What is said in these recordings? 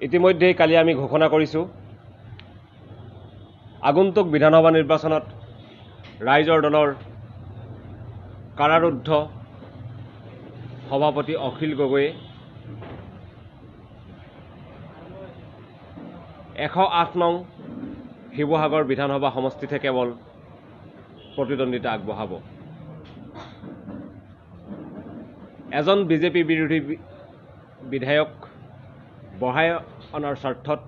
ইতিমধ্যে কালি আমি ঘোষণা কৰিছোঁ আগন্তুক বিধানসভা নিৰ্বাচনত ৰাইজৰ দলৰ কাৰাৰুদ্ধ সভাপতি অখিল গগৈয়ে 108 নং শিৱসাগৰ বিধানসভা সমষ্টিতে কেৱল প্ৰতিদ্বন্দ্বিতা আগবঢ়াব। এজন বিজেপি বিৰোধী বিধায়ক বঢ়াই অনাৰ স্বাৰ্থত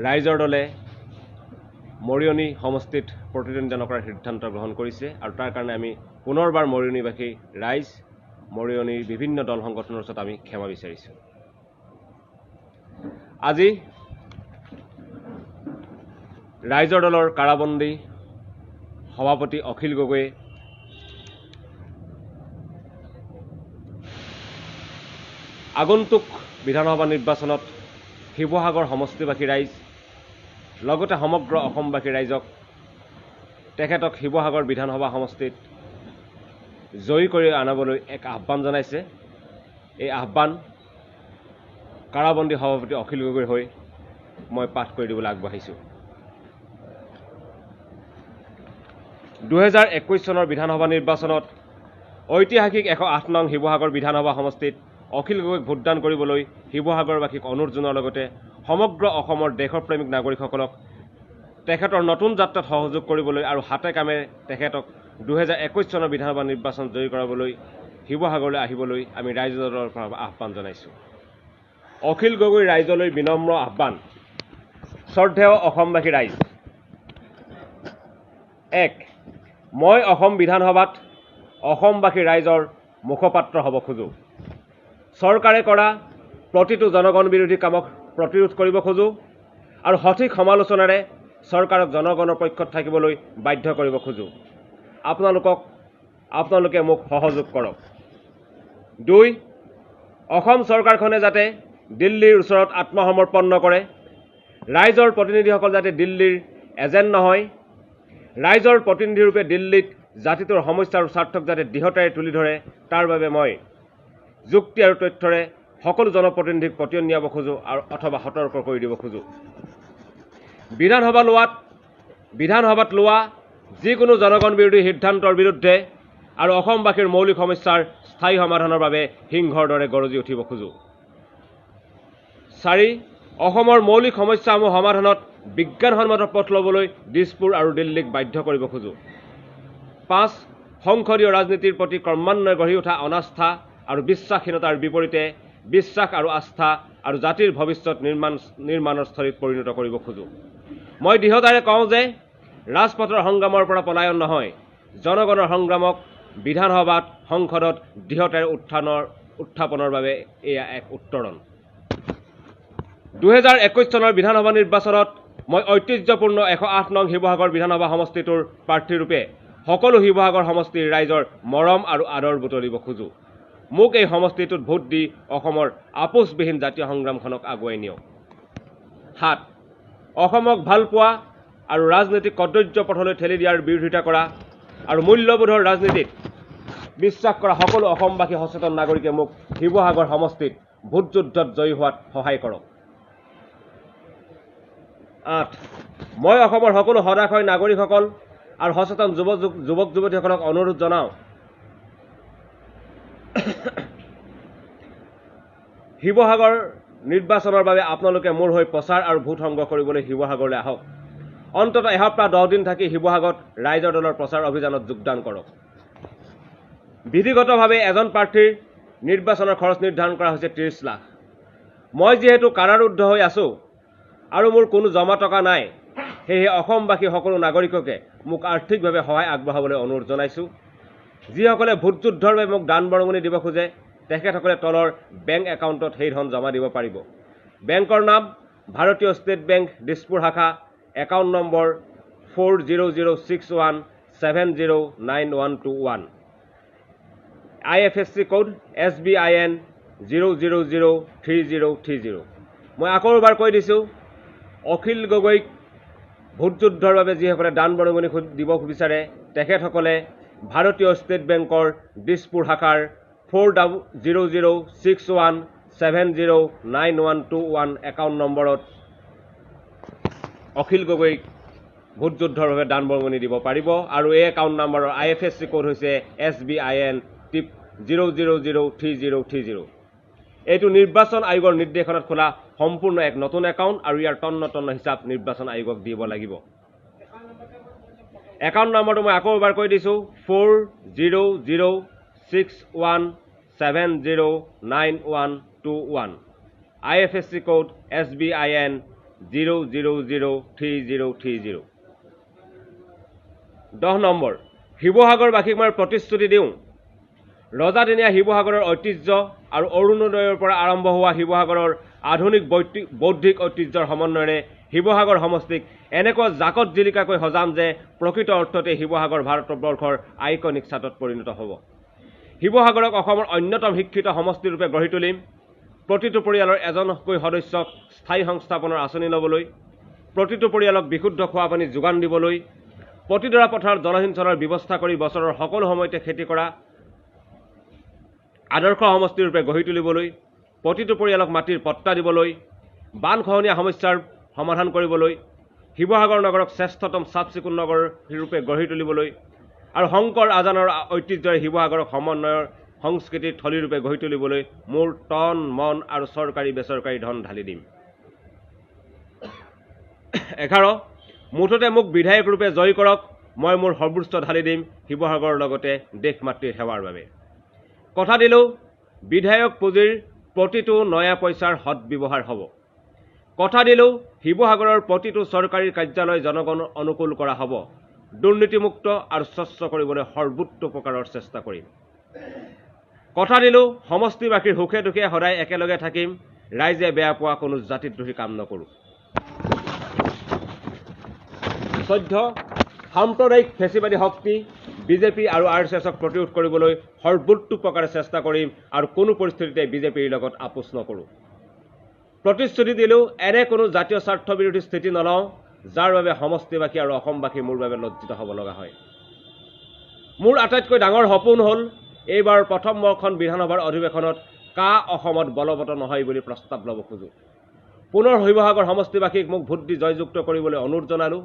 ৰাইজৰ দলে মৰিয়নি সমষ্টিত প্ৰতিদ্বন্দ্বিতা নকৰাৰ সিদ্ধান্ত গ্ৰহণ কৰিছে আৰু তাৰ কাৰণে আমি পুনৰবাৰ মৰিয়নিবাসী ৰাইজ মৰিয়নিৰ বিভিন্ন দল সংগঠনৰ ওচৰত আমি ক্ষমা বিচাৰিছোঁ। আজি ৰাইজৰ দলৰ কাৰাবন্দী সভাপতি অখিল গগৈয়ে আগন্তুক বিধানসভা নিৰ্বাচনত শিৱসাগৰ সমষ্টিবাসী ৰাইজ লগতে সমগ্ৰ অসমবাসী ৰাইজক তেখেতক শিৱসাগৰ বিধানসভা সমষ্টিত জয়ী কৰি আনিবলৈ এক আহ্বান জনাইছে। এই আহ্বান কাৰাবন্দী সভাপতি অখিল গগৈৰ হৈ মই পাঠ কৰি দিবলৈ আগবাঢ়িছোঁ। 2021 চনৰ বিধানসভা নিৰ্বাচনত ঐতিহাসিক 108 নং শিৱসাগৰ বিধানসভা সমষ্টিত অখিল গগৈক ভোটদান কৰিবলৈ শিৱসাগৰবাসীক অনুৰোধ জনোৱাৰ লগতে সমগ্ৰ অসমৰ দেশপ্ৰেমিক নাগৰিকসকলক তেখেতৰ নতুন যাত্ৰাত সহযোগ কৰিবলৈ আৰু হাতে কামে তেখেতক 2021 চনৰ বিধানসভা নিৰ্বাচন জয়ী কৰাবলৈ শিৱসাগৰলৈ আহিবলৈ আমি ৰাইজৰ দলৰ পৰা আহ্বান জনাইছোঁ। অখিল গগৈ ৰাইজলৈ বিনম্ৰ আহ্বান। শ্ৰদ্ধেয় অসমবাসী ৰাইজ, 1. মই অসম বিধানসভাত অসমবাসী ৰাইজৰ মুখপাত্ৰ হ'ব খোজোঁ। চৰকাৰে কৰা প্ৰতিটো জনগণ বিৰোধী কামক প্ৰতিৰোধ কৰিব খোজোঁ আৰু সঠিক সমালোচনাৰে চৰকাৰক জনগণৰ পক্ষত থাকিবলৈ বাধ্য কৰিব খোজোঁ। আপোনালোকে মোক সহযোগ কৰক। 2. অসম চৰকাৰখনে যাতে দিল্লীৰ ওচৰত আত্মসমৰ্পণ নকৰে, ৰাইজৰ প্ৰতিনিধিসকল যাতে দিল্লীৰ এজেণ্ট নহয়, ৰাইজৰ প্ৰতিনিধিৰূপে দিল্লীত জাতিটোৰ সমস্যা আৰু স্বাৰ্থক যাতে দৃঢ়তাৰে তুলি ধৰে, তাৰ বাবে মই যুক্তি আৰু তথ্যৰে সকলো জনপ্ৰতিনিধিক পতিয়ন নিয়াব খোজোঁ আৰু অথবা সতৰ্ক কৰি দিব খোজোঁ। বিধানসভাত লোৱা যিকোনো জনগণ বিৰোধী সিদ্ধান্তৰ বিৰুদ্ধে আৰু অসমবাসীৰ মৌলিক সমস্যাৰ স্থায়ী সমাধানৰ বাবে সিংহৰ দৰে গৰজি উঠিব খোজোঁ। 4. অসমৰ মৌলিক সমস্যাসমূহ সমাধানত বিজ্ঞানসন্মত পথ ল'বলৈ দিছপুৰ আৰু দিল্লীক বাধ্য কৰিব খোজোঁ। 5. সংসদীয় ৰাজনীতিৰ প্ৰতি ক্ৰমান্বয়ে গঢ়ি উঠা অনাস্থা আৰু বিশ্বাসহীনতাৰ বিপৰীতে বিশ্বাস আৰু আস্থা আৰু জাতিৰ ভৱিষ্যত নিৰ্মাণৰ স্থলীত পৰিণত কৰিব খোজোঁ। মই দৃঢ়তাৰে কওঁ যে ৰাজপথৰ সংগ্ৰামৰ পৰা পলায়ন নহয়, জনগণৰ সংগ্ৰামক বিধানসভাত সংসদত দৃঢ়তাৰে উত্থাপনৰ বাবে এয়া এক উত্তৰণ। 2021 চনৰ বিধানসভা নিৰ্বাচনত মই ঐতিহ্যপূৰ্ণ 108 নং শিৱসাগৰ বিধানসভা সমষ্টিটোৰ প্ৰাৰ্থীৰূপে সকলো শিৱসাগৰ সমষ্টিৰ ৰাইজৰ মৰম আৰু আদৰ বুটলিব খোজোঁ। মোক এই সমষ্টিটোত ভোট দি অসমৰ আপোচবিহীন জাতীয় সংগ্ৰামখনক আগুৱাই নিয়ক। 7. অসমক ভাল পোৱা আৰু ৰাজনৈতিক কদৰ্য পথলৈ ঠেলি দিয়াৰ বিৰোধিতা কৰা আৰু মূল্যবোধৰ ৰাজনীতিত বিশ্বাস কৰা সকলো অসমবাসী সচেতন নাগৰিকে মোক শিৱসাগৰ সমষ্টিত ভোটযুদ্ধত জয়ী হোৱাত সহায় কৰক। 8. মই অসমৰ সকলো সদাশয় নাগৰিকসকল আৰু সচেতন যুৱক যুৱতীসকলক অনুৰোধ জনাওঁ, শিৱসাগৰ নিৰ্বাচনৰ বাবে আপোনালোকে মোৰ হৈ প্ৰচাৰ আৰু ভোট সংগ্ৰহ কৰিবলৈ শিৱসাগৰলৈ আহক। অন্ততঃ এসপ্তাহ 10 দিন থাকি শিৱসাগৰত ৰাইজৰ দলৰ প্ৰচাৰ অভিযানত যোগদান কৰক। বিধিগতভাৱে এজন প্ৰাৰ্থীৰ নিৰ্বাচনৰ খৰচ নিৰ্ধাৰণ কৰা হৈছে 30 লাখ। মই যিহেতু কাৰাৰুদ্ধ হৈ আছোঁ আৰু মোৰ কোনো জমা টকা নাই, সেয়েহে অসমবাসী সকলো নাগৰিককে মোক আৰ্থিকভাৱে সহায় আগবঢ়াবলৈ অনুৰোধ জনাইছোঁ। যিসকলে ভোটযুদ্ধৰ বাবে মোক দান বৰঙণি দিব খোজে তেখেতসকলে তলৰ বেংক একাউণ্টত সেই ধন জমা দিব পাৰিব। বেংকৰ নাম ভাৰতীয় ষ্টেট বেংক দিছপুৰ শাখা, account number 4061709121, IFSC code SBIN 0003030। মই আকৌ এবাৰ কৈ দিছোঁ, অখিল গগৈক ভোটযুদ্ধৰ বাবে যিসকলে দান বৰঙণি দিব বিচাৰে তেখেতসকলে ভাৰতীয় ষ্টেট বেংকৰ দিছপুৰ শাখাৰ 400617 709121 একাউণ্ট নম্বৰত অখিল গগৈক ভোট যুদ্ধৰ বাবে দান বৰঙণি দিব পাৰিব আৰু এই একাউণ্ট নম্বৰৰ IFSC কোড হৈছে SBIN 0003030। এইটো নিৰ্বাচন আয়োগৰ নিৰ্দেশনাত খোলা সম্পূৰ্ণ এক নতুন একাউণ্ট আৰু ইয়াৰ তন্ন তন্ন হিচাপ নিৰ্বাচন আয়োগক দিব লাগিব। একাউণ্ট নম্বৰটো মই আকৌ এবাৰ কৈ দিছোঁ 4006170921 IFSC কোড SBIN 0003030। 10 নম্বৰ, শিৱসাগৰবাসীক মই প্ৰতিশ্ৰুতি দিওঁ, ৰজাদিনীয়া শিৱসাগৰৰ ঐতিহ্য আৰু অৰুণোদয়ৰ পৰা আৰম্ভ হোৱা শিৱসাগৰৰ আধুনিক বৌদ্ধিক ঐতিহ্যৰ সমন্বয়েৰে শিৱসাগৰ সমষ্টিক এনেকুৱা জাকত জিলিকাকৈ সজাম যে প্ৰকৃত অৰ্থতে শিৱসাগৰ ভাৰতবৰ্ষৰ আইকনিক ছাটত পৰিণত হ'ব। শিৱসাগৰক অসমৰ অন্যতম শিক্ষিত সমষ্টিৰূপে গঢ়ি তুলিম। প্ৰতিটো পৰিয়ালৰ এজনকৈ সদস্যক স্থায়ী সংস্থাপনৰ আঁচনি ল'বলৈ, প্ৰতিটো পৰিয়ালক বিশুদ্ধ খোৱা পানী যোগান দিবলৈ, প্ৰতিডৰা পথাৰত জলসিঞ্চনৰ ব্যৱস্থা কৰি বছৰৰ সকলো সময়তে খেতি কৰা আদৰ্শ সমষ্টিৰূপে গঢ়ি তুলিবলৈ, প্ৰতিটো পৰিয়ালক মাটিৰ পট্টা দিবলৈ, বানখহনীয়া সমস্যাৰ সমাধান কৰিবলৈ, শিৱসাগৰ নগৰক শ্ৰেষ্ঠতম চাফ চিকুণ নগৰ ৰূপে গঢ়ি তুলিবলৈ আৰু শংকৰ আজানৰ ঐতিহ্যৰে শিৱসাগৰক সমন্বয়ৰ সংস্কৃতিৰ থলীৰূপে গঢ়ি তুলিবলৈ মোৰ তন মন আৰু চৰকাৰী বেচৰকাৰী ধন ঢালি দিম। 11, মুঠতে মোক বিধায়ক ৰূপে জয়ী কৰক, মই মোৰ সৰ্বোচ্চ ঢালি দিম শিৱসাগৰৰ লগতে দেশ মাতৃৰ সেৱাৰ বাবে। কথা দিলোঁ, বিধায়ক পুঁজিৰ প্ৰতিটো নয়া পইচাৰ সৎব্যৱহাৰ হ'ব। কথা দিলোঁ, শিৱসাগৰৰ প্ৰতিটো চৰকাৰী কাৰ্যালয় জনগণ অনুকূল কৰা হ'ব। দুৰ্নীতিমুক্ত আৰু স্বচ্ছ কৰিবলৈ সৰ্বোচ্চ প্ৰকাৰৰ চেষ্টা কৰিম। কথা দিলোঁ, সমষ্টিবাসীৰ সুখে দুখে সদায় একেলগে থাকিম, ৰাইজে বেয়া পোৱা কোনো জাতিদ্ৰোহী কাম নকৰোঁ। 14, সাম্প্ৰদায়িক ফেচিবাদী শক্তি বিজেপি আৰু RSSক প্ৰতিৰোধ কৰিবলৈ সৰ্বোচ্চ প্ৰকাৰে চেষ্টা কৰিম আৰু কোনো পৰিস্থিতিতে বিজেপিৰ লগত আপোচ নকৰোঁ। প্ৰতিশ্ৰুতি দিলোঁ, এনে কোনো জাতীয় স্বাৰ্থ বিৰোধী স্থিতি নলওঁ যাৰ বাবে সমষ্টিবাসী আৰু অসমবাসী মোৰ বাবে লজ্জিত হ'ব লগা হয়। মোৰ আটাইতকৈ ডাঙৰ সপোন হ'ল এইবাৰ প্ৰথম বৰ্ষখন বিধানসভাৰ অধিৱেশনত অসমত বলৱৎ নহয় বুলি প্ৰস্তাৱ ল'ব খোজোঁ। পুনৰ শিৱসাগৰ সমষ্টিবাসীক মোক ভোট দি জয়যুক্ত কৰিবলৈ অনুৰোধ জনালোঁ।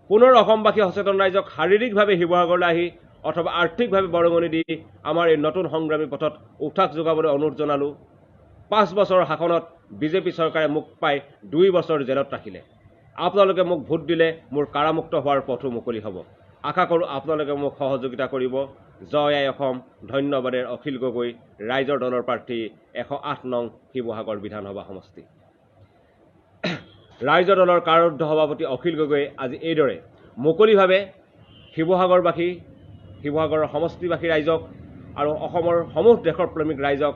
পুনৰ অসমবাসী সচেতন ৰাইজক শাৰীৰিকভাৱে শিৱসাগৰলৈ আহি অথবা আৰ্থিকভাৱে বৰঙণি দি আমাৰ এই নতুন সংগ্ৰামী পথত উৎসাহ যোগাবলৈ অনুৰোধ জনালোঁ। 5 বছৰৰ শাসনত বিজেপি চৰকাৰে মোক প্ৰায় 2 বছৰ জেলত ৰাখিলে। আপোনালোকে মোক ভোট দিলে মোৰ কাৰামুক্ত হোৱাৰ পথো মুকলি হ'ব। আশা কৰোঁ আপোনালোকে মোক সহযোগিতা কৰিব। জয় আই অসম। ধন্যবাদেৰ অখিল গগৈ, ৰাইজৰ দলৰ প্ৰাৰ্থী 108 নং শিৱসাগৰ বিধানসভা সমষ্টি। ৰাইজৰ দলৰ কাৰাৰুদ্ধ সভাপতি অখিল গগৈয়ে আজি এইদৰে মুকলিভাৱে শিৱসাগৰবাসী, শিৱসাগৰৰ সমষ্টিবাসী ৰাইজক আৰু অসমৰ সমূহ দেশৰ প্ৰেমিক ৰাইজক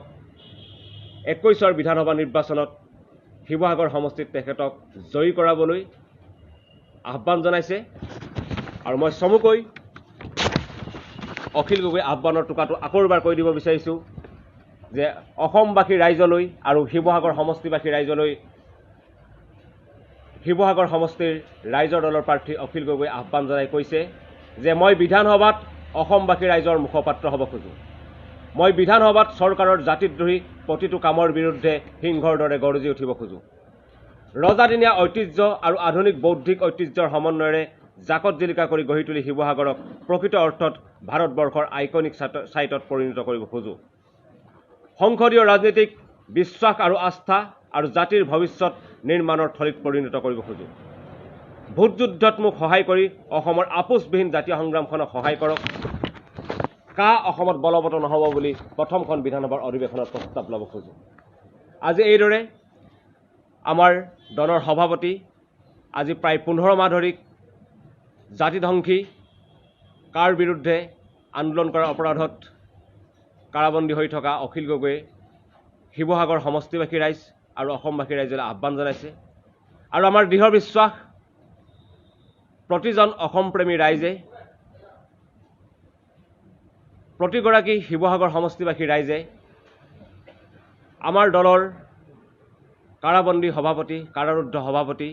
21ৰ বিধানসভা নিৰ্বাচনত শিৱসাগৰ সমষ্টিত তেখেতক জয়ী কৰাবলৈ আহ্বান জনাইছে আৰু মই চমুকৈ অখিল গগৈ আহ্বানৰ টোকাটো আকৌ এবাৰ কৈ দিব বিচাৰিছোঁ যে অসমবাসী ৰাইজলৈ আৰু শিৱসাগৰ সমষ্টিবাসী ৰাইজলৈ শিৱসাগৰ সমষ্টিৰ ৰাইজৰ দলৰ প্ৰাৰ্থী অখিল গগৈ আহ্বান জনাই কৈছে যে মই বিধানসভাত অসমবাসী ৰাইজৰ মুখপাত্ৰ হ'ব খোজোঁ। মই বিধানসভাত চৰকাৰৰ জাতিদ্ৰোহী প্ৰতিটো কামৰ বিৰুদ্ধে সিংহৰ দৰে গৰজি উঠিব খোজোঁ। ৰজাদিনীয়া ঐতিহ্য আৰু আধুনিক বৌদ্ধিক ঐতিহ্যৰ সমন্বয়েৰে জাকত জিলিকা কৰি গঢ়ি তুলি শিৱসাগৰক প্ৰকৃত অৰ্থত ভাৰতবৰ্ষৰ আইকনিক ছাইটত পৰিণত কৰিব খোজোঁ। সংসদীয় ৰাজনীতিক বিশ্বাস আৰু আস্থা আৰু জাতিৰ ভৱিষ্যত নিৰ্মাণৰ থলীত পৰিণত কৰিব খোজোঁ। ভোট যুদ্ধত মোক সহায় কৰি অসমৰ আপোচবিহীন জাতীয় সংগ্ৰামখনক সহায় কৰক। অসমত বলৱৎ নহ'ব বুলি প্ৰথমখন বিধানসভাৰ অধিৱেশনত প্ৰস্তাৱ ল'ব খোজোঁ। আজি এইদৰে আমাৰ দলৰ সভাপতি, আজি প্ৰায় 15 মাহ ধৰি জাতিধ্বংসী কাৰ বিৰুদ্ধে আন্দোলন কৰাৰ অপৰাধত কাৰাবন্দী হৈ থকা অখিল গগৈয়ে শিৱসাগৰ সমষ্টিবাসী ৰাইজ আৰু অসমবাসী ৰাইজলৈ আহ্বান জনাইছে আৰু আমাৰ দৃঢ় বিশ্বাস প্ৰতিজন অসমপ্ৰেমী ৰাইজে, প্ৰতিগৰাকী শিৱসাগৰ সমষ্টিবাসী ৰাইজে আমাৰ দলৰ কাৰাবন্দী সভাপতি, কাৰাৰুদ্ধ সভাপতি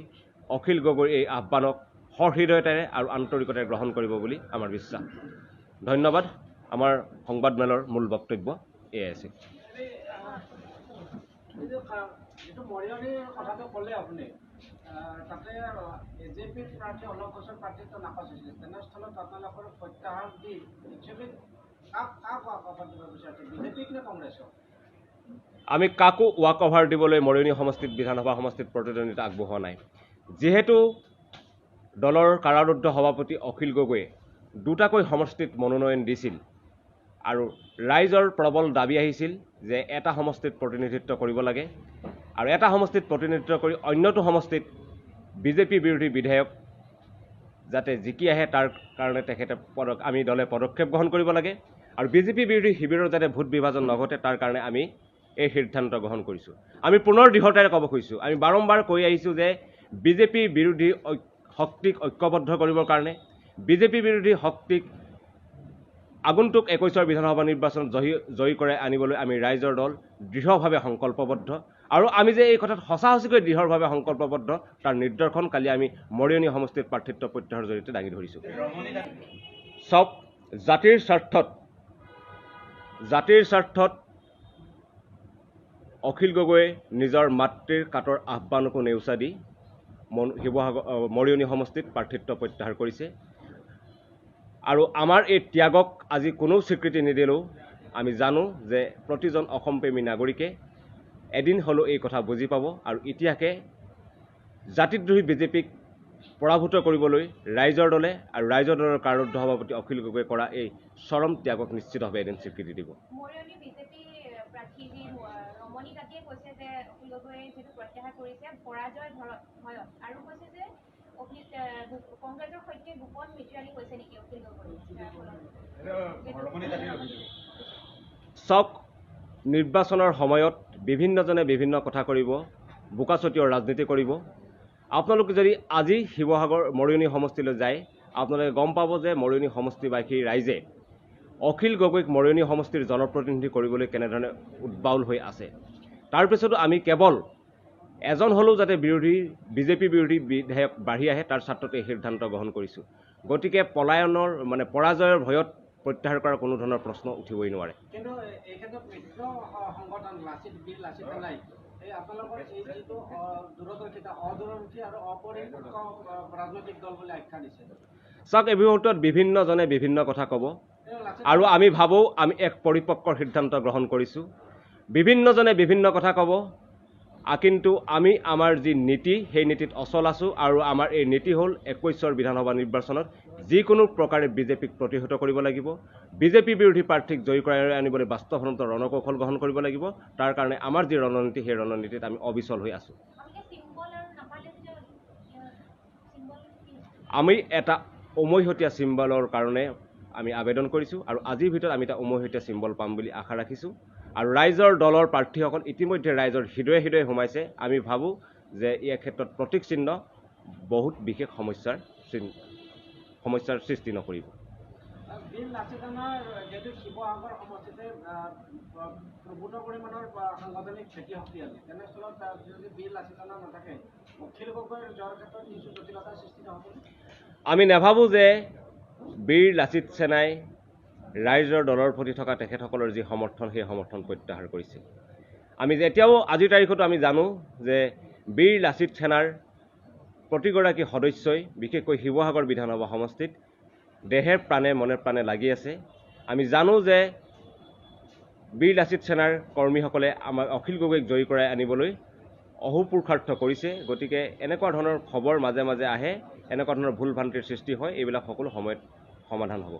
অখিল গগৈৰ এই আহ্বানক সহৃদয়তাৰে আৰু আন্তৰিকতাৰে গ্ৰহণ কৰিব বুলি আমাৰ বিশ্বাস। ধন্যবাদ। আমাৰ সংবাদমেলৰ মূল বক্তব্য এয়াই আছিল। যিটো মৰিয়নিৰ কথাটো ক'লে আপুনি তাতে এজেপিৰ প্ৰাৰ্থী অলপ বছৰ প্ৰাৰ্থীত্ব নাকচ হৈছিল তেনেস্থলত আপোনালোকৰ প্ৰত্যাহাৰ দি এজেপিক কাক ৱাকঅভাৰ দিব বিচাৰিছে বিজেপিক নে কংগ্ৰেছক আমি কাকো ৱাক অভাৰ দিবলৈ মৰিয়নি সমষ্টিত বিধানসভা সমষ্টিত প্ৰতিদ্বন্দ্বিতা আগবঢ়োৱা নাই যিহেতু দলৰ কাৰাৰুদ্ধ সভাপতি অখিল গগৈয়ে দুটাকৈ সমষ্টিত মনোনয়ন দিছিল আৰু ৰাইজৰ প্ৰবল দাবী আহিছিল যে এটা সমষ্টিত প্ৰতিনিধিত্ব কৰিব লাগে আৰু এটা সমষ্টিত প্ৰতিনিধিত্ব কৰি অন্যটো সমষ্টিত বিজেপি বিৰোধী বিধায়ক যাতে জিকি আহে তাৰ কাৰণে তেখেতে আমি দলে পদক্ষেপ গ্ৰহণ কৰিব লাগে আৰু বিজেপি বিৰোধী শিবিৰৰ যাতে ভোট বিভাজন নঘটে তাৰ কাৰণে আমি এই সিদ্ধান্ত গ্ৰহণ কৰিছোঁ আমি পুনৰ দৃঢ়তাৰে ক'ব খুজিছোঁ আমি বাৰম্বাৰ কৈ আহিছোঁ যে বিজেপি বিৰোধী শক্তিক ঐক্যবদ্ধ কৰিবৰ কাৰণে বিজেপি বিৰোধী শক্তিক আগন্তুক 21 বিধানসভা নিৰ্বাচনত জয়ী কৰাই আনিবলৈ আমি ৰাইজৰ দল দৃঢ়ভাৱে সংকল্পবদ্ধ আৰু আমি যে এই কথাত সঁচাসঁচিকৈ দৃঢ়ভাৱে সংকল্পবদ্ধ তাৰ নিদৰ্শন কালি আমি মৰিয়নি সমষ্টিত প্ৰাৰ্থিত্ব প্ৰত্যাহাৰৰ জৰিয়তে দাঙি ধৰিছোঁ চব জাতিৰ স্বাৰ্থত অখিল গগৈয়ে নিজৰ মাতৃৰ কাটৰ আহ্বানকো নেওচা দি মৰিয়নি সমষ্টিত প্ৰাৰ্থিত্ব প্ৰত্যাহাৰ কৰিছে আৰু আমাৰ এই ত্যাগক আজি কোনো স্বীকৃতি নিদিলেও আমি জানো যে প্ৰতিজন অসমপ্ৰেমী নাগৰিকে এদিন হ'লেও এই কথা বুজি পাব আৰু ইতিহাসে জাতিদ্ৰোহী বিজেপিক পৰাভূত কৰিবলৈ ৰাইজৰ দলে আৰু ৰাইজৰ দলৰ কাৰাৰুদ্ধ সভাপতি অখিল গগৈয়ে কৰা এই চৰম ত্যাগক নিশ্চিতভাৱে এদিন স্বীকৃতি দিব মৰিয়নি বিজেপি প্ৰাৰ্থী ৰমণী তাতীয়ে কৈছে যে অখিল গগৈয়ে যিটো প্ৰত্যাহাৰ কৰিছে পৰাজয় ভয়ত আৰু কৈছে যে কংগ্ৰেছৰ সৈতে গোপন মিত্ৰালি হৈছে নেকি অখিল গগৈ চাওক নিৰ্বাচনৰ সময়ত বিভিন্নজনে বিভিন্ন কথা কৰিব বোকাচতীয় ৰাজনীতি কৰিব আপোনালোকে যদি আজি শিৱসাগৰ মৰিয়নি সমষ্টিলৈ যায় আপোনালোকে গম পাব যে মৰিয়নি সমষ্টিবাসী ৰাইজে অখিল গগৈক মৰিয়নি সমষ্টিৰ জনপ্ৰতিনিধি কৰিবলৈ কেনেধৰণে উদ্বাউল হৈ আছে তাৰপিছতো আমি কেৱল এজন হ'লেও যাতে বিজেপি বিৰোধী বিধায়ক বাঢ়ি আহে তাৰ স্বাৰ্থত এই সিদ্ধান্ত গ্ৰহণ কৰিছোঁ গতিকে পলায়নৰ পৰাজয়ৰ ভয়ত প্ৰত্যাহাৰ কৰাৰ কোনো ধৰণৰ প্ৰশ্ন উঠিবই নোৱাৰে কিন্তু এই ক্ষেত্ৰত মিত্ৰ সংগঠন বীৰ লাচিত সেনাই এই আপোনালোকৰ এই যিটো দূৰদৰ্শিতা অদূৰমুখী আৰু অপৰিপক্ক ৰাজনৈতিক দল বুলি আখ্যা দিছে চাওক এই মুহূৰ্তত বিভিন্নজনে বিভিন্ন কথা ক'ব আৰু আমি ভাবোঁ আমি এক পৰিপক্কৰ সিদ্ধান্ত গ্ৰহণ কৰিছোঁ বিভিন্নজনে বিভিন্ন কথা ক'ব কিন্তু আমি আমাৰ যি নীতি সেই নীতিত অচল আছোঁ আৰু আমাৰ এই নীতি হ'ল 21 বিধানসভা নিৰ্বাচনত যিকোনো প্ৰকাৰে বিজেপিক প্ৰতিহত কৰিব লাগিব বিজেপি বিৰোধী প্ৰাৰ্থীক জয়ী কৰাই আনিবলৈ বাস্তৱসন্মত ৰণকৌশল গ্ৰহণ কৰিব লাগিব তাৰ কাৰণে আমাৰ যি ৰণনীতি সেই ৰণনীতিত আমি অবিচল হৈ আছোঁ আমি এটা উমৈহতীয়া চিম্বলৰ কাৰণে আমি আবেদন কৰিছোঁ আৰু আজিৰ ভিতৰত আমি এটা উমৈহতীয়া চিম্বল পাম বুলি আশা ৰাখিছোঁ আৰু ৰাইজৰ দলৰ প্ৰাৰ্থীসকল ইতিমধ্যে ৰাইজৰ হৃদয়ে হৃদয়ে সোমাইছে আমি ভাবোঁ যে এই ক্ষেত্ৰত প্ৰতীক চিহ্ন বহুত বিশেষ সমস্যাৰ সৃষ্টি নকৰিব বীৰ লাচিত সেনাৰ যিহেতু শিৱসাগৰ সমষ্টিতে প্ৰভূত পৰিমাণৰ সাংগঠনিক ভেটি শক্তি আছে তেনেস্থলত যদি বীৰ লাচিত সেনা নাথাকে অখিল গগৈৰ জয়ৰ ক্ষেত্ৰত কিছু জটিলতাৰ সৃষ্টি নহ'ব আমি নাভাবোঁ যে বীৰ লাচিত সেনাই ৰাইজৰ দলৰ প্ৰতি থকা তেখেতসকলৰ যি সমৰ্থন সেই সমৰ্থন প্ৰত্যাহাৰ কৰিছিল আমি এতিয়াও আজিৰ তাৰিখতো আমি জানো যে বীৰ লাচিত সেনাৰ প্ৰতিগৰাকী সদস্যই বিশেষকৈ শিৱসাগৰ বিধানসভা সমষ্টিত দেহে প্ৰাণে মনে প্ৰাণে লাগি আছে আমি জানো যে বীৰ লাচিত সেনাৰ কৰ্মীসকলে আমাৰ অখিল গগৈক জয়ী কৰাই আনিবলৈ অহোপুৰুষাৰ্থ কৰিছে গতিকে এনেকুৱা ধৰণৰ খবৰ মাজে মাজে আহে এনেকুৱা ধৰণৰ ভুল ভ্ৰান্তিৰ সৃষ্টি হয় এইবিলাক সকলো সময়ত সমাধান হ'ব